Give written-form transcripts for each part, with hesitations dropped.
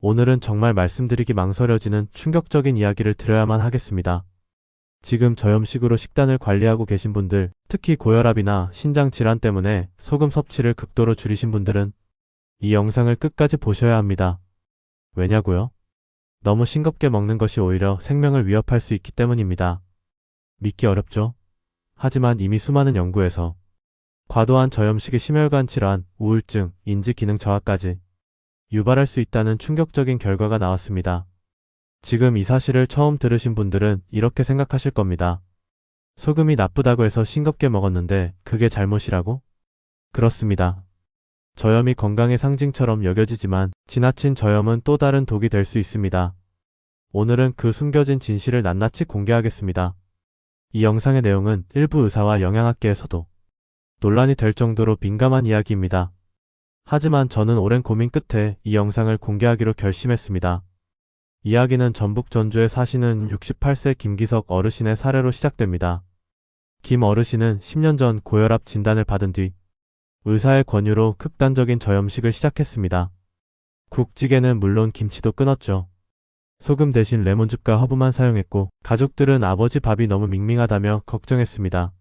오늘은 정말 말씀드리기 망설여지는 충격적인 이야기를 드려야만 하겠습니다. 지금 저염식으로 식단을 관리하고 계신 분들, 특히 고혈압이나 신장 질환 때문에 소금 섭취를 극도로 줄이신 분들은 이 영상을 끝까지 보셔야 합니다. 왜냐고요? 너무 싱겁게 먹는 것이 오히려 생명을 위협할 수 있기 때문입니다. 믿기 어렵죠? 하지만 이미 수많은 연구에서 과도한 저염식이 심혈관 질환, 우울증, 인지 기능 저하까지 유발할 수 있다는 충격적인 결과가 나왔습니다. 지금 이 사실을 처음 들으신 분들은 이렇게 생각하실 겁니다. 소금이 나쁘다고 해서 싱겁게 먹었는데 그게 잘못이라고? 그렇습니다. 저염이 건강의 상징처럼 여겨지지만 지나친 저염은 또 다른 독이 될 수 있습니다. 오늘은 그 숨겨진 진실을 낱낱이 공개하겠습니다. 이 영상의 내용은 일부 의사와 영양학계에서도 논란이 될 정도로 민감한 이야기입니다. 하지만 저는 오랜 고민 끝에 이 영상을 공개하기로 결심했습니다. 이야기는 전북 전주에 사시는 68세 김기석 어르신의 사례로 시작됩니다. 김 어르신은 10년 전 고혈압 진단을 받은 뒤 의사의 권유로 극단적인 저염식을 시작했습니다. 국찌개는 물론 김치도 끊었죠. 소금 대신 레몬즙과 허브만 사용했고 가족들은 아버지 밥이 너무 밍밍하다며 걱정했습니다.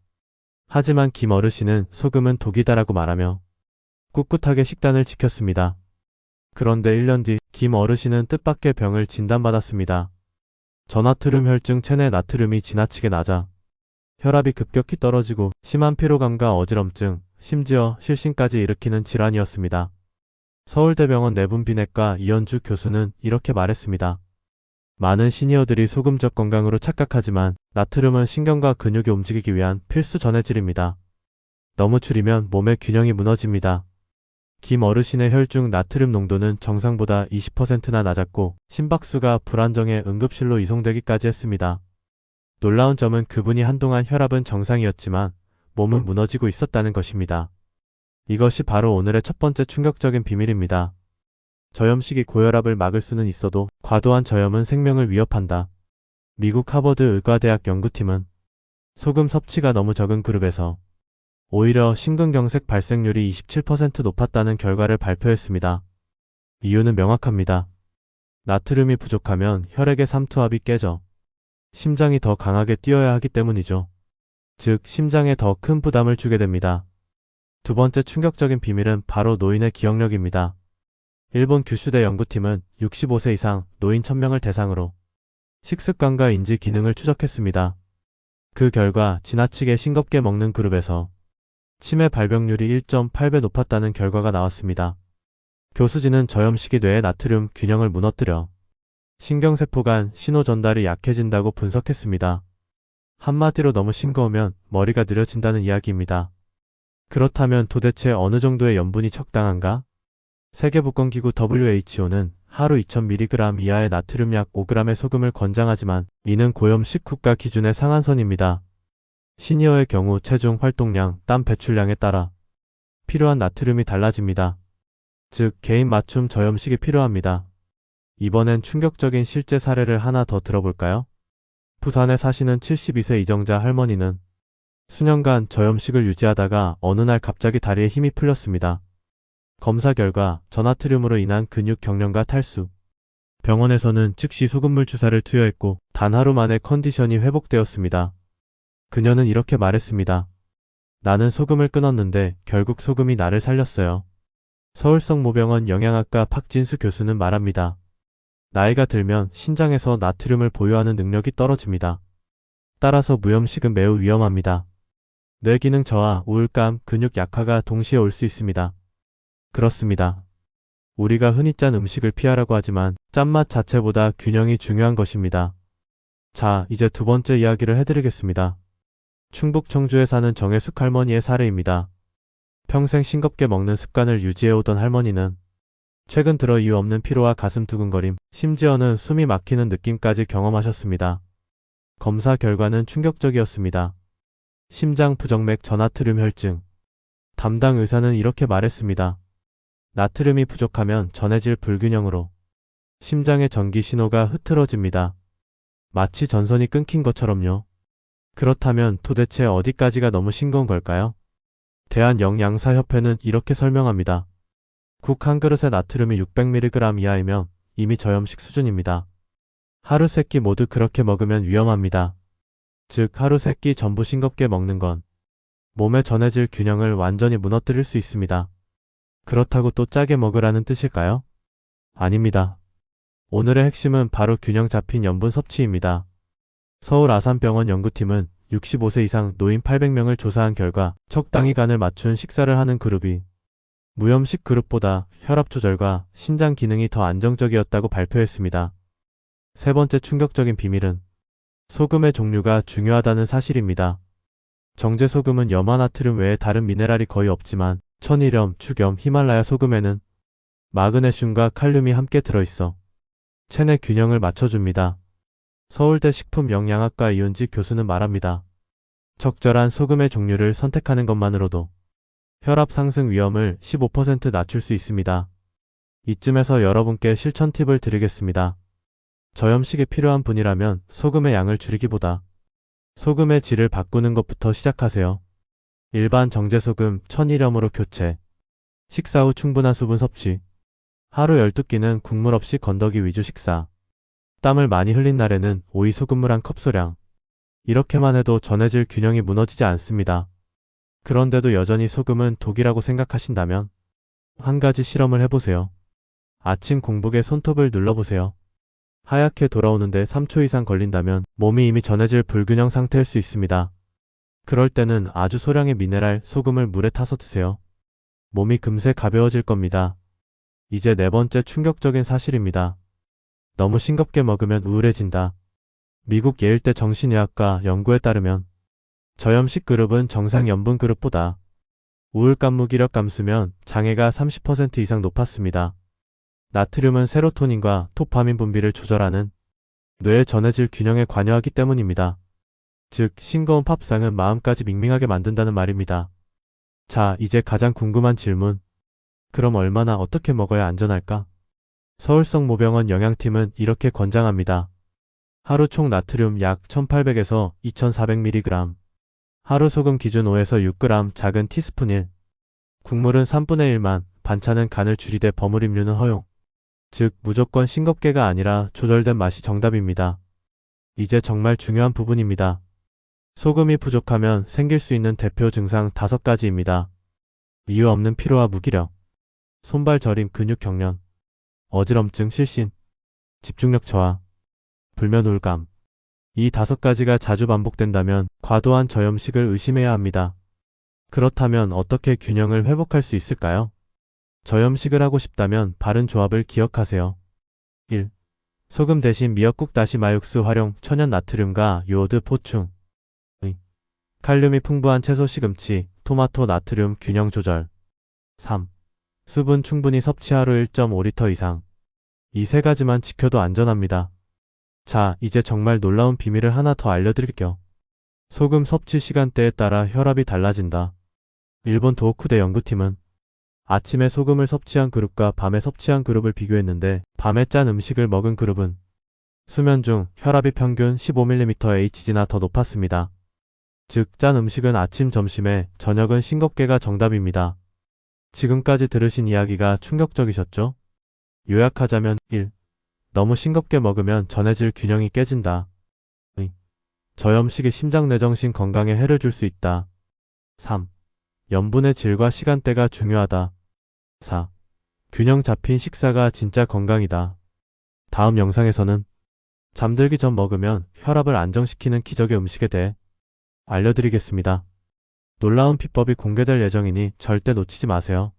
하지만 김 어르신은 소금은 독이다라고 말하며 꿋꿋하게 식단을 지켰습니다. 그런데 1년 뒤 김 어르신은 뜻밖의 병을 진단받았습니다. 저나트륨 혈증 체내 나트륨이 지나치게 낮아 혈압이 급격히 떨어지고 심한 피로감과 어지럼증, 심지어 실신까지 일으키는 질환이었습니다. 서울대병원 내분비내과 이현주 교수는 이렇게 말했습니다. 많은 시니어들이 소금적 건강으로 착각하지만 나트륨은 신경과 근육이 움직이기 위한 필수 전해질입니다. 너무 줄이면 몸의 균형이 무너집니다. 김 어르신의 혈중 나트륨 농도는 정상보다 20%나 낮았고 심박수가 불안정해 응급실로 이송되기까지 했습니다. 놀라운 점은 그분이 한동안 혈압은 정상이었지만 몸은 무너지고 있었다는 것입니다. 이것이 바로 오늘의 첫 번째 충격적인 비밀입니다. 저염식이 고혈압을 막을 수는 있어도 과도한 저염은 생명을 위협한다. 미국 하버드 의과대학 연구팀은 소금 섭취가 너무 적은 그룹에서 오히려 심근경색 발생률이 27% 높았다는 결과를 발표했습니다. 이유는 명확합니다. 나트륨이 부족하면 혈액의 삼투압이 깨져 심장이 더 강하게 뛰어야 하기 때문이죠. 즉 심장에 더 큰 부담을 주게 됩니다. 두 번째 충격적인 비밀은 바로 노인의 기억력입니다. 일본 규슈대 연구팀은 65세 이상 노인 1000명을 대상으로 식습관과 인지 기능을 추적했습니다. 그 결과 지나치게 싱겁게 먹는 그룹에서 치매 발병률이 1.8배 높았다는 결과가 나왔습니다. 교수진은 저염식이 뇌의 나트륨 균형을 무너뜨려 신경세포 간 신호 전달이 약해진다고 분석했습니다. 한마디로 너무 싱거우면 머리가 느려진다는 이야기입니다. 그렇다면 도대체 어느 정도의 염분이 적당한가? 세계보건기구 WHO는 하루 2000mg 이하의 나트륨 약 5g의 소금을 권장하지만 이는 고염식 국가 기준의 상한선입니다. 시니어의 경우 체중 활동량, 땀 배출량에 따라 필요한 나트륨이 달라집니다. 즉 개인 맞춤 저염식이 필요합니다. 이번엔 충격적인 실제 사례를 하나 더 들어볼까요? 부산에 사시는 72세 이정자 할머니는 수년간 저염식을 유지하다가 어느 날 갑자기 다리에 힘이 풀렸습니다. 검사 결과 저나트륨으로 인한 근육 경련과 탈수. 병원에서는 즉시 소금물 주사를 투여했고 단 하루 만에 컨디션이 회복되었습니다. 그녀는 이렇게 말했습니다. 나는 소금을 끊었는데 결국 소금이 나를 살렸어요. 서울성모병원 영양학과 박진수 교수는 말합니다. 나이가 들면 신장에서 나트륨을 보유하는 능력이 떨어집니다. 따라서 무염식은 매우 위험합니다. 뇌기능 저하, 우울감, 근육 약화가 동시에 올 수 있습니다. 그렇습니다. 우리가 흔히 짠 음식을 피하라고 하지만 짠맛 자체보다 균형이 중요한 것입니다. 자, 이제 두 번째 이야기를 해드리겠습니다. 충북 청주에 사는 정혜숙 할머니의 사례입니다. 평생 싱겁게 먹는 습관을 유지해오던 할머니는 최근 들어 이유 없는 피로와 가슴 두근거림, 심지어는 숨이 막히는 느낌까지 경험하셨습니다. 검사 결과는 충격적이었습니다. 심장 부정맥 저나트륨 혈증. 담당 의사는 이렇게 말했습니다. 나트륨이 부족하면 전해질 불균형으로 심장의 전기 신호가 흐트러집니다. 마치 전선이 끊긴 것처럼요. 그렇다면 도대체 어디까지가 너무 싱거운 걸까요? 대한영양사협회는 이렇게 설명합니다. 국 한 그릇의 나트륨이 600mg 이하이면 이미 저염식 수준입니다. 하루 3끼 모두 그렇게 먹으면 위험합니다. 즉 하루 3끼 전부 싱겁게 먹는 건 몸의 전해질 균형을 완전히 무너뜨릴 수 있습니다. 그렇다고 또 짜게 먹으라는 뜻일까요? 아닙니다. 오늘의 핵심은 바로 균형 잡힌 염분 섭취입니다. 서울 아산병원 연구팀은 65세 이상 노인 800명을 조사한 결과 적당히 간을 맞춘 식사를 하는 그룹이 무염식 그룹보다 혈압 조절과 신장 기능이 더 안정적이었다고 발표했습니다. 세 번째 충격적인 비밀은 소금의 종류가 중요하다는 사실입니다. 정제소금은 염화나트륨 외에 다른 미네랄이 거의 없지만 천일염, 축염, 히말라야 소금에는 마그네슘과 칼륨이 함께 들어있어 체내 균형을 맞춰줍니다. 서울대 식품영양학과 이은지 교수는 말합니다. 적절한 소금의 종류를 선택하는 것만으로도 혈압 상승 위험을 15% 낮출 수 있습니다. 이쯤에서 여러분께 실천 팁을 드리겠습니다. 저염식이 필요한 분이라면 소금의 양을 줄이기보다 소금의 질을 바꾸는 것부터 시작하세요. 일반 정제소금, 천일염으로 교체. 식사 후 충분한 수분 섭취. 하루 12끼는 국물 없이 건더기 위주 식사. 땀을 많이 흘린 날에는 오이 소금물 1컵 소량. 이렇게만 해도 전해질 균형이 무너지지 않습니다. 그런데도 여전히 소금은 독이라고 생각하신다면 한 가지 실험을 해보세요. 아침 공복에 손톱을 눌러보세요. 하얗게 돌아오는데 3초 이상 걸린다면 몸이 이미 전해질 불균형 상태일 수 있습니다. 그럴 때는 아주 소량의 미네랄 소금을 물에 타서 드세요. 몸이 금세 가벼워질 겁니다. 이제 네 번째 충격적인 사실입니다. 너무 싱겁게 먹으면 우울해진다. 미국 예일대 정신의학과 연구에 따르면 저염식 그룹은 정상 염분 그룹보다 우울감 무기력 감수면 장애가 30% 이상 높았습니다. 나트륨은 세로토닌과 도파민 분비를 조절하는 뇌의 전해질 균형에 관여하기 때문입니다. 즉 싱거운 팝상은 마음까지 밍밍하게 만든다는 말입니다. 자, 이제 가장 궁금한 질문. 그럼 얼마나 어떻게 먹어야 안전할까? 서울성 모병원 영양팀은 이렇게 권장합니다. 하루 총 나트륨 약 1800에서 2400mg. 하루 소금 기준 5에서 6g 작은 티스푼 1. 국물은 3분의 1만, 반찬은 간을 줄이되 버무림류는 허용. 즉 무조건 싱겁게가 아니라 조절된 맛이 정답입니다. 이제 정말 중요한 부분입니다. 소금이 부족하면 생길 수 있는 대표 증상 5가지입니다. 이유 없는 피로와 무기력, 손발 저림 근육 경련, 어지럼증 실신, 집중력 저하, 불면 우울감. 이 5가지가 자주 반복된다면 과도한 저염식을 의심해야 합니다. 그렇다면 어떻게 균형을 회복할 수 있을까요? 저염식을 하고 싶다면 바른 조합을 기억하세요. 1. 소금 대신 미역국 다시 마육수 활용 천연 나트륨과 요오드 보충. 2. 칼륨이 풍부한 채소 시금치, 토마토 나트륨 균형 조절. 3. 수분 충분히 섭취 하루 1.5리터 이상. 이 3가지만 지켜도 안전합니다. 자, 이제 정말 놀라운 비밀을 하나 더 알려드릴게요. 소금 섭취 시간대에 따라 혈압이 달라진다. 일본 도호쿠대 연구팀은 아침에 소금을 섭취한 그룹과 밤에 섭취한 그룹을 비교했는데 밤에 짠 음식을 먹은 그룹은 수면 중 혈압이 평균 15mmHg나 더 높았습니다. 즉, 짠 음식은 아침, 점심에, 저녁은 싱겁게가 정답입니다. 지금까지 들으신 이야기가 충격적이셨죠? 요약하자면 1. 너무 싱겁게 먹으면 전해질 균형이 깨진다. 2. 저염식이 심장 내정신 건강에 해를 줄 수 있다. 3. 염분의 질과 시간대가 중요하다. 4. 균형 잡힌 식사가 진짜 건강이다. 다음 영상에서는 잠들기 전 먹으면 혈압을 안정시키는 기적의 음식에 대해 알려드리겠습니다. 놀라운 비법이 공개될 예정이니 절대 놓치지 마세요.